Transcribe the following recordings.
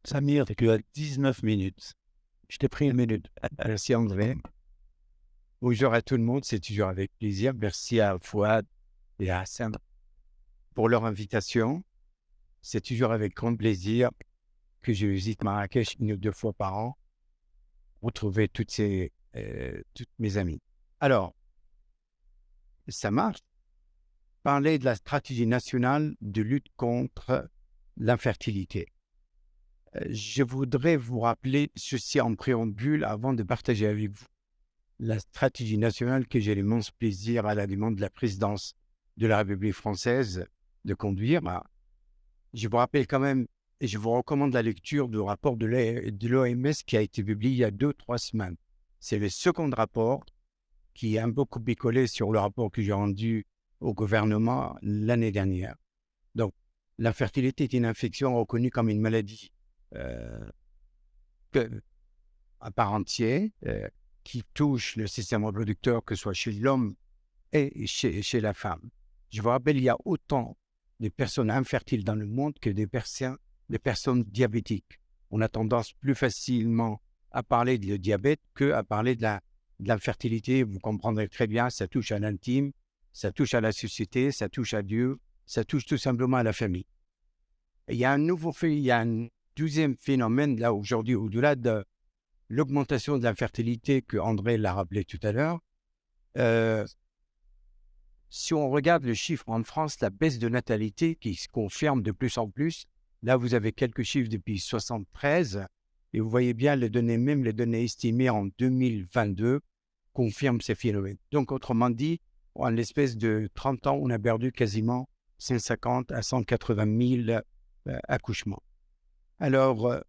Samir, tu as 19 minutes. Je t'ai pris une minute. Merci André. Bonjour à tout le monde, c'est toujours avec plaisir. Merci à Fouad et à Hassan pour leur invitation. C'est toujours avec grand plaisir que je visite Marrakech une ou deux fois par an pour retrouver toutes mes amies. Alors, ça marche. Parler de la stratégie nationale de lutte contre l'infertilité. Je voudrais vous rappeler ceci en préambule avant de partager avec vous la stratégie nationale que j'ai l'immense plaisir à la demande de la présidence de la République française de conduire. Je vous rappelle quand même et je vous recommande la lecture du rapport de l'OMS qui a été publié il y a 2-3 semaines. C'est le second rapport qui est un peu copié-collé sur le rapport que j'ai rendu au gouvernement l'année dernière. Donc, l'infertilité est une infection reconnue comme une maladie à part entière, qui touche le système reproducteur, que ce soit chez l'homme et chez la femme. Je vous rappelle, il y a autant de personnes infertiles dans le monde que des personnes diabétiques. On a tendance plus facilement à parler de diabète qu'à parler de l'infertilité. Vous comprendrez très bien, ça touche à l'intime, ça touche à la société, ça touche à Dieu, ça touche tout simplement à la famille. Et il y a un deuxième phénomène là aujourd'hui, au-delà de l'augmentation de l'infertilité que André l'a rappelé tout à l'heure. Si on regarde le chiffre en France, la baisse de natalité qui se confirme de plus en plus, là vous avez quelques chiffres depuis 1973, et vous voyez bien les données estimées en 2022 confirment ces phénomènes. Donc autrement dit, en l'espèce de 30 ans, on a perdu quasiment 150 à 180 000 accouchements. Alors,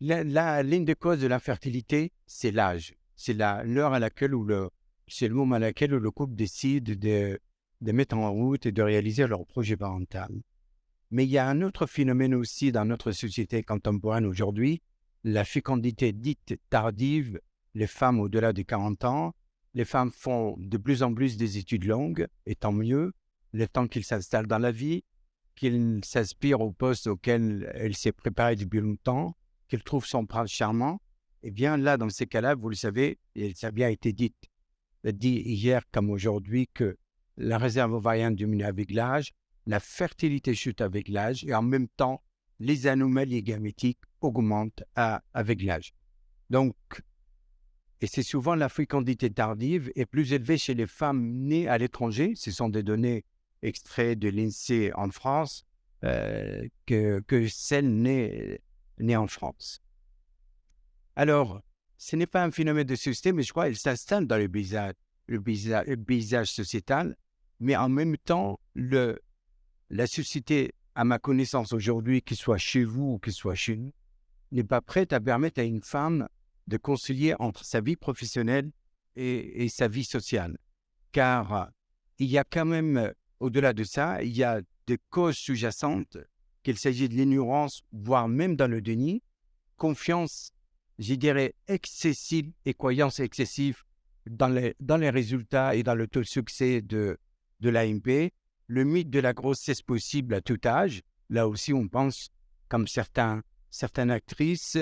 la ligne de cause de l'infertilité, c'est l'âge. C'est l'heure à laquelle c'est le moment à laquelle le couple décide de mettre en route et de réaliser leur projet parental. Mais il y a un autre phénomène aussi dans notre société contemporaine aujourd'hui, la fécondité dite tardive. Les femmes au-delà de 40 ans, les femmes font de plus en plus des études longues, et tant mieux, le temps qu'ils s'installent dans la vie, qu'ils s'aspirent au poste auquel elles s'est préparée depuis longtemps, qu'elles trouvent son prince charmant. Eh bien là, dans ces cas-là, vous le savez, et ça a bien été dit hier comme aujourd'hui, que la réserve ovarienne diminue avec l'âge, la fertilité chute avec l'âge, et en même temps, les anomalies gamétiques augmentent avec l'âge. Donc, et c'est souvent la fécondité tardive est plus élevée chez les femmes nées à l'étranger. Ce sont des données extraites de l'INSEE en France que celles nées en France. Alors, ce n'est pas un phénomène de société, mais je crois qu'il s'installe dans le paysage sociétal. Mais en même temps, la société, à ma connaissance aujourd'hui, qu'il soit chez vous ou qu'il soit chez nous, n'est pas prête à permettre à une femme de concilier entre sa vie professionnelle et sa vie sociale. Car il y a quand même, au-delà de ça, il y a des causes sous-jacentes, qu'il s'agit de l'ignorance, voire même dans le déni, confiance, je dirais, excessive et croyance excessive dans les résultats et dans le taux de succès de l'AMP, le mythe de la grossesse possible à tout âge, là aussi on pense, comme certaines actrices,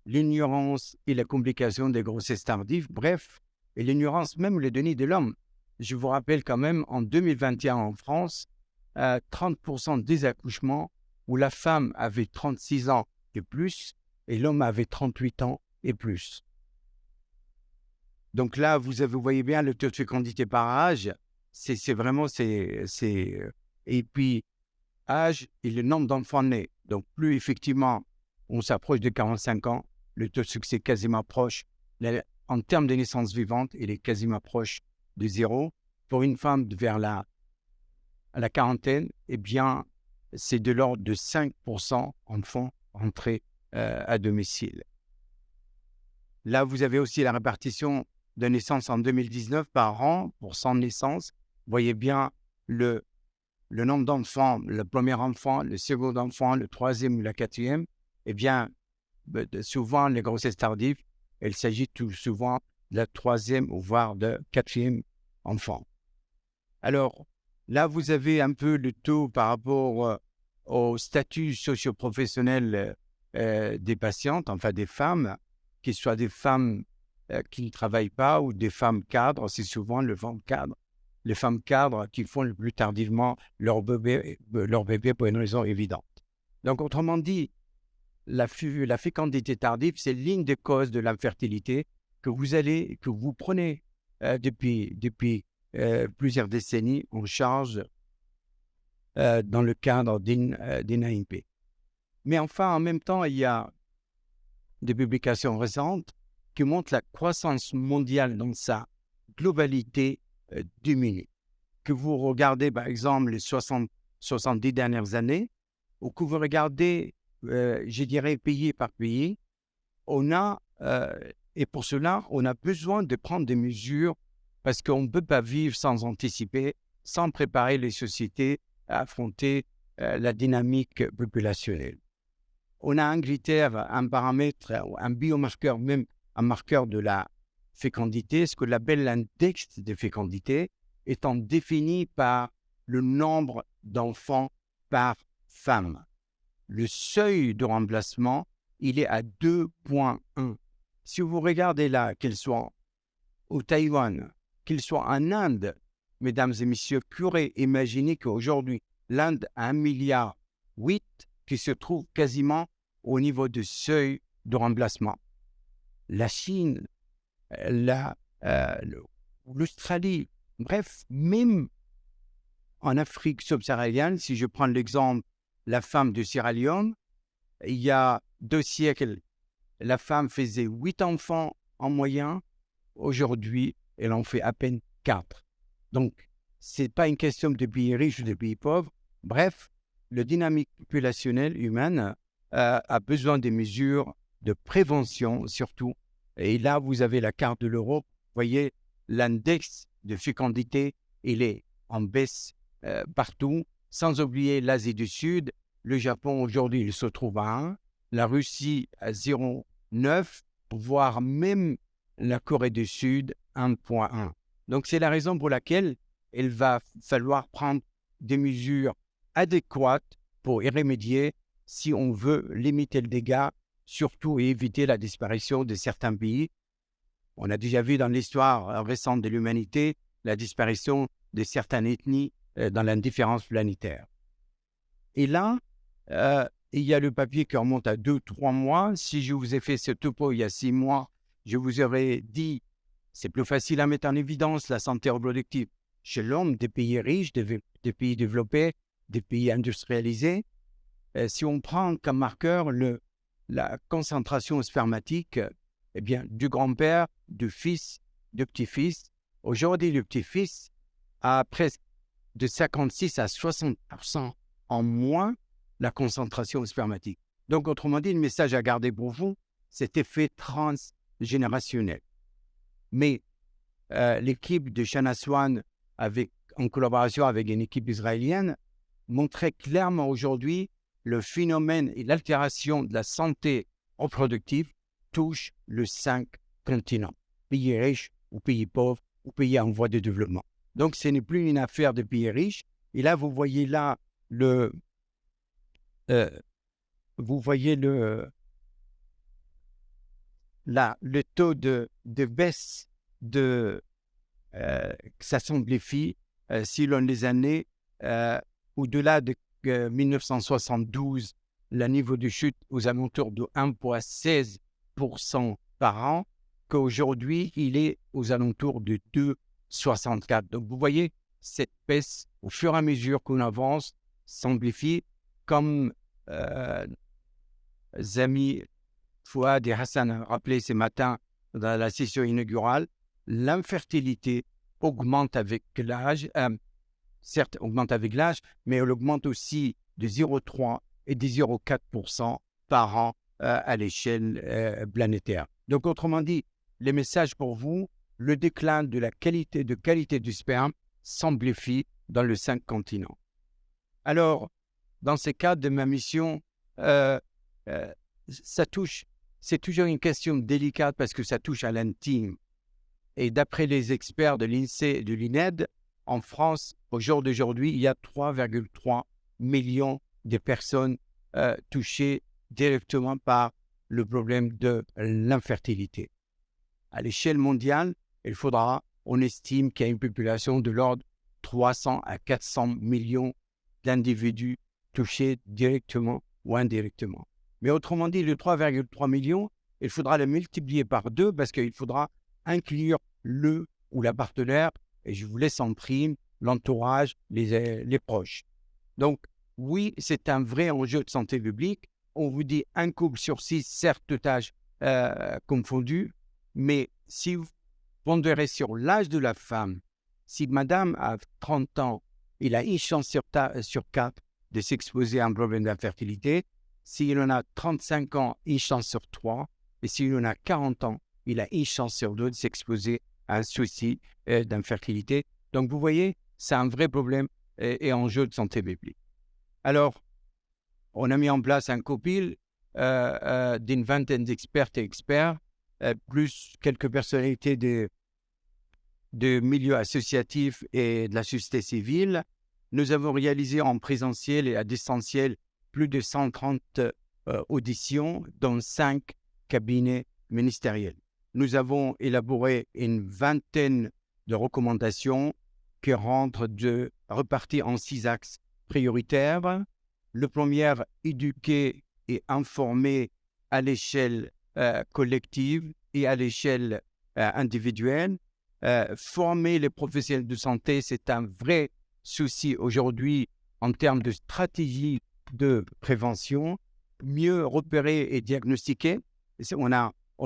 l'ignorance et la complication des grossesses tardives, bref, et l'ignorance même le déni de l'homme. Je vous rappelle quand même, en 2021 en France, 30% des accouchements où la femme avait 36 ans et plus, et l'homme avait 38 ans et plus. Donc là, vous voyez bien le taux de fécondité par âge, et puis âge et le nombre d'enfants nés. Donc plus effectivement on s'approche de 45 ans, le taux de succès est quasiment proche. En termes de naissances vivantes, il est quasiment proche de zéro. Pour une femme vers la quarantaine, eh bien, c'est de l'ordre de 5% enfants rentrés à domicile. Là, vous avez aussi la répartition de naissances en 2019 par an pour 100 naissances. Vous voyez bien le nombre d'enfants, le premier enfant, le second enfant, le troisième ou la quatrième. Eh bien, souvent, les grossesses tardives, il s'agit tout souvent de la troisième ou voire de quatrième enfant. Alors, là, vous avez un peu le taux par rapport au statut socio-professionnel des patientes, enfin des femmes, qu'ils soient des femmes qui ne travaillent pas ou des femmes cadres, c'est souvent les femmes cadres qui font le plus tardivement leur bébé pour une raison évidente. Donc, autrement dit, la fécondité tardive, c'est l'une des causes de l'infertilité que vous prenez depuis plusieurs décennies en charge dans le cadre d'une AIP. Mais enfin, en même temps, il y a des publications récentes qui montrent la croissance mondiale dans sa globalité diminue. Que vous regardez, par exemple, les 70 dernières années, ou que vous regardez, je dirais, pays par pays, et pour cela, on a besoin de prendre des mesures parce qu'on ne peut pas vivre sans anticiper, sans préparer les sociétés à affronter la dynamique populationnelle. On a en Angleterre un paramètre, un biomarqueur, même un marqueur de la fécondité, ce qu'on appelle l'index de fécondité, étant défini par le nombre d'enfants par femme. Le seuil de remplacement, il est à 2,1. Si vous regardez là, qu'il soit au Taïwan, qu'il soit en Inde, mesdames et messieurs, pourraient imaginer qu'aujourd'hui, l'Inde a 1,8 milliard qui se trouve quasiment au niveau du seuil de remplacement. La Chine, l'Australie, bref, même en Afrique subsaharienne, si je prends l'exemple, la femme de Sierra Leone, il y a 2 siècles, la femme faisait 8 enfants en moyenne. Aujourd'hui, elle en fait à peine 4. Donc, ce n'est pas une question de pays riches ou de pays pauvres. Bref, la dynamique populationnelle humaine a besoin de mesures de prévention surtout. Et là, vous avez la carte de l'Europe. Vous voyez, l'index de fécondité, il est en baisse partout, sans oublier l'Asie du Sud. Le Japon, aujourd'hui, il se trouve à 1. La Russie à 0,9, voire même la Corée du Sud 1,1. Donc, c'est la raison pour laquelle il va falloir prendre des mesures adéquates pour y remédier si on veut limiter le dégât, surtout et éviter la disparition de certains pays. On a déjà vu dans l'histoire récente de l'humanité la disparition de certaines ethnies dans l'indifférence planétaire. Et là, il y a le papier qui remonte à 2-3 mois. Si je vous ai fait ce topo il y a 6 mois, je vous aurais dit c'est plus facile à mettre en évidence la santé reproductive chez l'homme des pays riches, des pays développés, des pays industrialisés. Si on prend comme marqueur la concentration spermatique, eh bien, du grand-père, du fils, du petit-fils, aujourd'hui, le petit-fils a presque de 56 à 60% en moins la concentration spermatique. Donc, autrement dit, le message à garder pour vous, cet effet transgénérationnel. Mais l'équipe de Shana Swan, en collaboration avec une équipe israélienne, montrait clairement aujourd'hui le phénomène et l'altération de la santé reproductive touche les 5 continents, pays riches ou pays pauvres ou pays en voie de développement. Donc, ce n'est plus une affaire de pays riches. Et là, vous voyez là le taux de baisse ça s'amplifie si l'on les années au-delà de 1972, le niveau de chute aux alentours de 1,16% par an, qu'aujourd'hui, il est aux alentours de 2,64%. Donc, vous voyez, cette baisse, au fur et à mesure qu'on avance, s'amplifie, comme Zami Fouad et Hassan ont rappelé ce matin dans la session inaugurale, l'infertilité augmente avec l'âge, certes augmente avec l'âge, mais elle augmente aussi de 0,3 et de 0,4% par an à l'échelle planétaire. Donc, autrement dit, les messages pour vous, le déclin de la qualité du sperme s'amplifie dans les 5 continents. Alors, dans ce cadre de ma mission, c'est toujours une question délicate parce que ça touche à l'intime. Et d'après les experts de l'INSEE et de l'INED, en France, au jour d'aujourd'hui, il y a 3,3 millions des personnes touchées directement par le problème de l'infertilité. À l'échelle mondiale, on estime qu'il y a une population de l'ordre de 300 à 400 millions d'individus touchés directement ou indirectement. Mais autrement dit, le 3,3 millions, il faudra le multiplier par 2 parce qu'il faudra inclure le ou la partenaire, et je vous laisse en prime l'entourage, les proches. Donc, oui, c'est un vrai enjeu de santé publique. On vous dit un couple sur 6, certes, tout âge confondu, mais si vous pondérez sur l'âge de la femme, si madame a 30 ans, il a une chance sur 4 de s'exposer à un problème d'infertilité. S'il en a 35 ans, une chance sur 3. Et s'il en a 40 ans, il a une chance sur 2 de s'exposer à un souci d'infertilité. Donc, vous voyez, c'est un vrai problème et enjeu de santé publique. Alors, on a mis en place un copil d'une vingtaine d'expertes et experts, plus quelques personnalités de milieux associatifs et de la société civile. Nous avons réalisé en présentiel et à distanciel plus de 130 auditions dans 5 cabinets ministériels. Nous avons élaboré une vingtaine de recommandations qui rentrent reparties en 6 axes prioritaires. Le premier, éduquer et informer à l'échelle collective et à l'échelle individuelle. Former les professionnels de santé, c'est un vrai souci aujourd'hui en termes de stratégie de prévention. Mieux repérer et diagnostiquer, on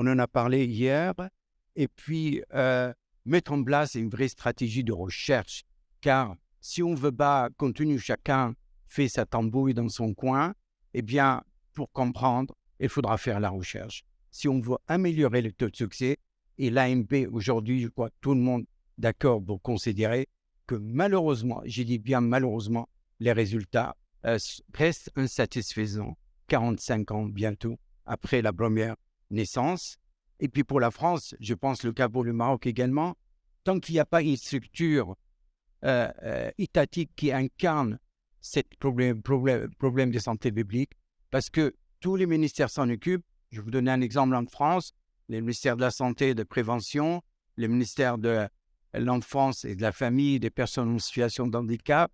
en a parlé hier, et puis mettre en place une vraie stratégie de recherche, car si on veut pas, compte tenu chacun fait sa tambouille dans son coin, eh bien, pour comprendre, il faudra faire la recherche. Si on veut améliorer le taux de succès, et l'AMP aujourd'hui, je crois tout le monde d'accord pour considérer que malheureusement, j'ai dit bien malheureusement, les résultats restent insatisfaisants 45 ans bientôt après la première naissance. Et puis pour la France, je pense le cas pour le Maroc également, tant qu'il n'y a pas une structure étatique qui incarne ce problème de santé publique, parce que tous les ministères s'en occupent. Je vais vous donner un exemple en France, le ministère de la Santé et de Prévention, le ministère de l'Enfance et de la Famille, des personnes en situation de handicap,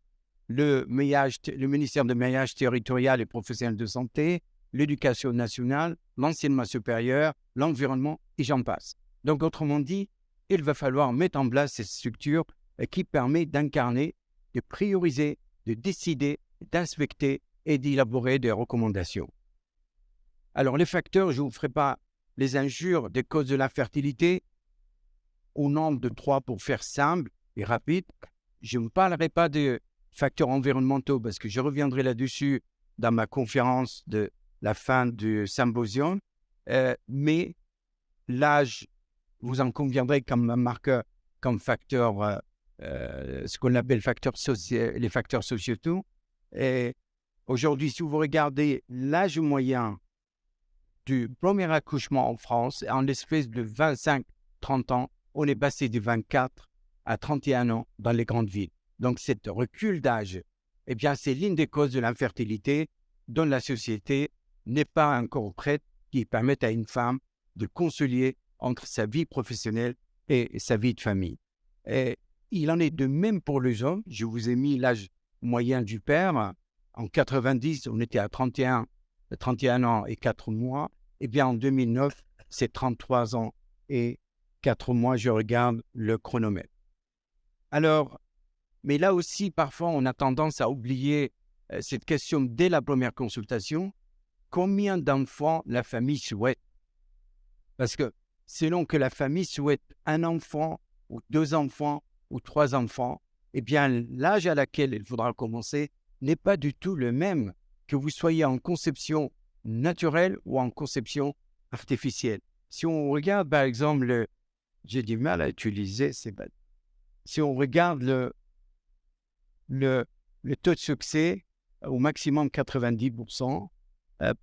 le ministère de maillage territorial et professionnel de santé, l'éducation nationale, l'enseignement supérieur, l'environnement, et j'en passe. Donc, autrement dit, il va falloir mettre en place cette structure qui permet d'incarner, de prioriser, de décider, d'inspecter et d'élaborer des recommandations. Alors, les facteurs, je ne vous ferai pas les injures des causes de l'infertilité au nombre de 3 pour faire simple et rapide. Je ne parlerai pas de facteurs environnementaux parce que je reviendrai là-dessus dans ma conférence de la fin du symposium. Mais l'âge, vous en conviendrez comme un marqueur, comme facteur, ce qu'on appelle les facteurs sociétaux. Et aujourd'hui, si vous regardez l'âge moyen du premier accouchement en France, en l'espèce de 25-30 ans, on est passé de 24 à 31 ans dans les grandes villes. Donc, cet recul d'âge, eh bien, c'est l'une des causes de l'infertilité dont la société n'est pas encore prête, qui permettent à une femme de concilier entre sa vie professionnelle et sa vie de famille. Et il en est de même pour les hommes. Je vous ai mis l'âge moyen du père. En 90, on était à 31 ans et 4 mois. Eh bien, en 2009, c'est 33 ans et 4 mois. Je regarde le chronomètre. Alors, mais là aussi, parfois, on a tendance à oublier cette question dès la première consultation. Combien d'enfants la famille souhaite? Parce que selon que la famille souhaite un enfant ou 2 enfants ou 3 enfants, eh bien, l'âge à laquelle il faudra commencer n'est pas du tout le même que vous soyez en conception naturelle ou en conception artificielle. Si on regarde, par exemple, j'ai du mal à utiliser, si on regarde le taux de succès au maximum 90%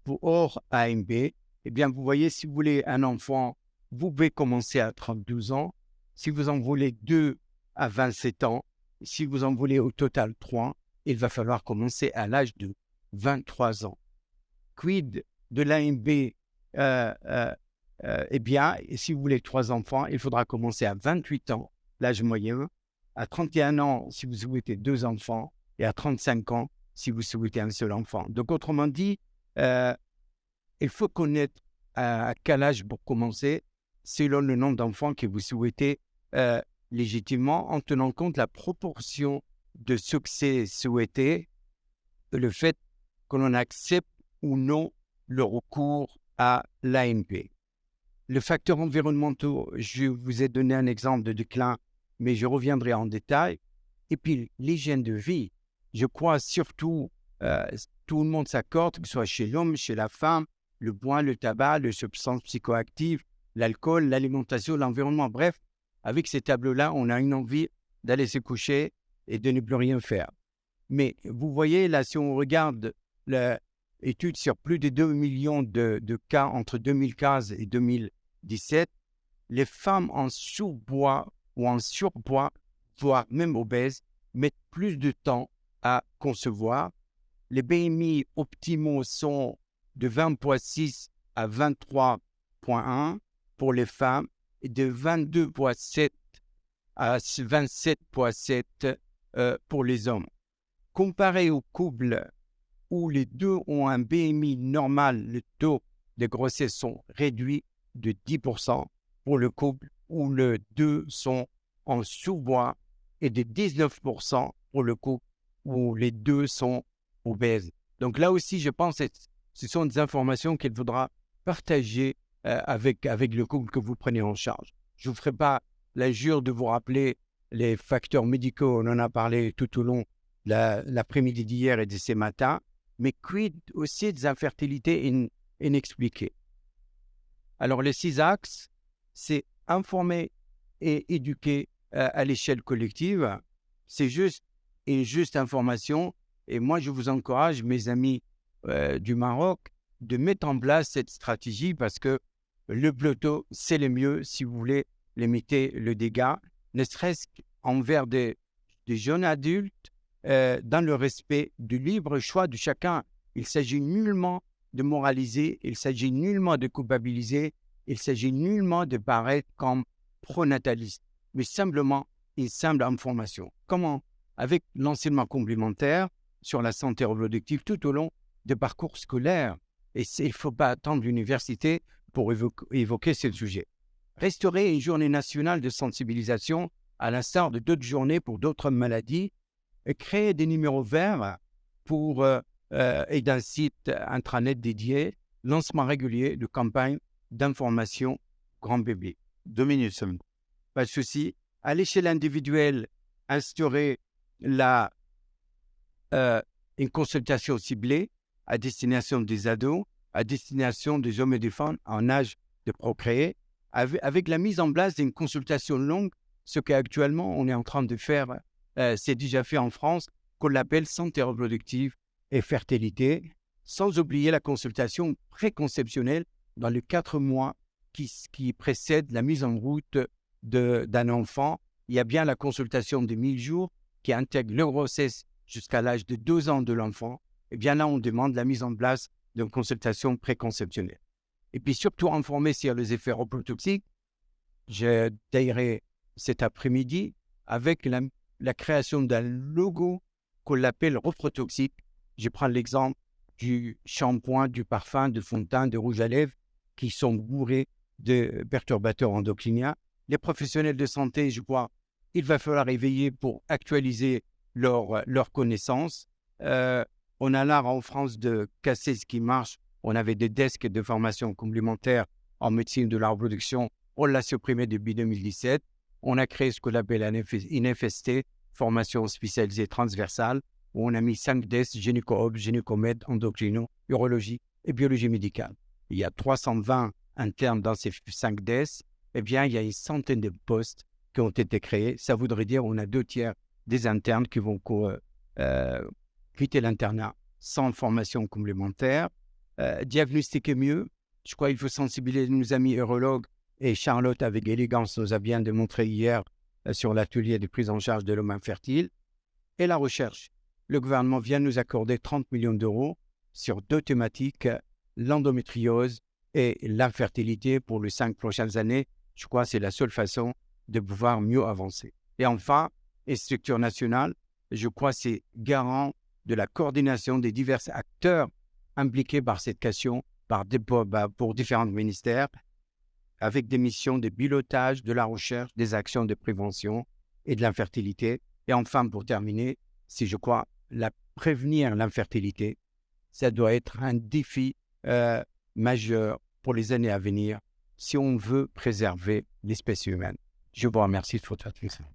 pour hors AMB, eh bien, vous voyez, si vous voulez un enfant, vous pouvez commencer à 32 ans. Si vous en voulez 2 à 27 ans, si vous en voulez au total 3, il va falloir commencer à l'âge de 23 ans. Quid de l'AMB? Eh bien, si vous voulez 3 enfants, il faudra commencer à 28 ans, l'âge moyen, à 31 ans si vous souhaitez 2 enfants, et à 35 ans si vous souhaitez un seul enfant. Donc, autrement dit, il faut connaître à quel âge pour commencer, selon le nombre d'enfants que vous souhaitez légitimement, en tenant compte de la proportion de succès souhaité, le fait que l'on accepte ou non le recours à l'AMP. Le facteur environnemental, je vous ai donné un exemple de déclin, mais je reviendrai en détail. Et puis, l'hygiène de vie, je crois surtout, tout le monde s'accorde, que ce soit chez l'homme, chez la femme, le bois, le tabac, les substances psychoactives, l'alcool, l'alimentation, l'environnement. Bref, avec ces tableaux-là, on a une envie d'aller se coucher et de ne plus rien faire. Mais vous voyez, là, si on regarde l'étude sur plus de 2 millions de cas entre 2015 et 2017, les femmes en sous-poids ou en surpoids, voire même obèses, mettent plus de temps à concevoir. Les BMI optimaux sont de 20,6 à 23,1 pour les femmes et de 22,7 à 27,7 pour les hommes. Comparé au couple où les deux ont un BMI normal, le taux de grossesse sont réduits de 10% pour le couple où les deux sont en sous-poids et de 19% pour le couple où les deux sont obèses. Donc là aussi, je pense que ce sont des informations qu'il faudra partager avec le couple que vous prenez en charge. Je ne vous ferai pas l'injure de vous rappeler les facteurs médicaux, on en a parlé tout au long de l'après-midi d'hier et de ce matin, mais quid aussi des infertilités inexpliquées. Alors les 6 axes, c'est informer et éduquer à l'échelle collective. C'est juste une juste information. Et moi, je vous encourage, mes amis du Maroc, de mettre en place cette stratégie parce que le blotto, c'est le mieux si vous voulez limiter le dégât, ne serait-ce qu'envers des jeunes adultes, dans le respect du libre choix de chacun. Il s'agit nullement de moraliser, il s'agit nullement de culpabiliser, il s'agit nullement de paraître comme pronataliste, mais simplement une simple information. Comment? Avec l'enseignement complémentaire sur la santé reproductive tout au long des parcours scolaires. Et il ne faut pas attendre l'université pour évoquer ce sujet. Restaurer une journée nationale de sensibilisation à l'instar de d'autres journées pour d'autres maladies et créer des numéros verts pour, et d'un site intranet dédié, lancement régulier de campagnes d'information grand public. 2 minutes seulement. Pas de souci. À l'échelle individuelle, instaurer une consultation ciblée à destination des ados, à destination des hommes et des femmes en âge de procréer, avec la mise en place d'une consultation longue, ce qu'actuellement on est en train de faire, c'est déjà fait en France, qu'on appelle santé reproductive et fertilité, sans oublier la consultation préconceptionnelle dans les 4 mois qui précèdent la mise en route d'un enfant. Il y a bien la consultation de 1000 jours qui intègre la grossesse jusqu'à l'âge de 2 ans de l'enfant. Et bien là, on demande la mise en place d'une consultation préconceptionnelle. Et puis surtout informer sur les effets reprotoxiques. Je détaillerai cet après-midi avec la création d'un logo qu'on appelle reprotoxique. Je prends l'exemple du shampoing, du parfum, de fond de teint, de rouge à lèvres qui sont bourrés de perturbateurs endocriniens. Les professionnels de santé, je crois, il va falloir éveiller pour actualiser leurs connaissances. On a l'art en France de casser ce qui marche. On avait des desks de formation complémentaire en médecine de la reproduction. On l'a supprimé depuis 2017. On a créé ce qu'on appelle une FST, formation spécialisée transversale, où on a mis 5 desks, gynéco-ob, gynécomède, endocrino, urologie et biologie médicale. Il y a 320 internes dans ces 5 desks. Eh bien, il y a une centaine de postes qui ont été créés. Ça voudrait dire qu'on a 2/3 des internes qui vont quitter l'internat sans formation complémentaire. Diagnostiquer mieux. Je crois qu'il faut sensibiliser nos amis urologues et Charlotte, avec élégance, nous a bien démontré hier sur l'atelier de prise en charge de l'homme infertile. Et la recherche. Le gouvernement vient nous accorder 30 millions d'euros sur 2 thématiques, l'endométriose et l'infertilité pour les 5 prochaines années. Je crois que c'est la seule façon de pouvoir mieux avancer. Et enfin, les structures nationales, je crois que c'est garant de la coordination des divers acteurs impliqués par cette question pour différents ministères, avec des missions de pilotage, de la recherche, des actions de prévention et de l'infertilité. Et enfin, pour terminer, si je crois, prévenir l'infertilité, ça doit être un défi majeur pour les années à venir si on veut préserver l'espèce humaine. Je vous remercie de votre attention.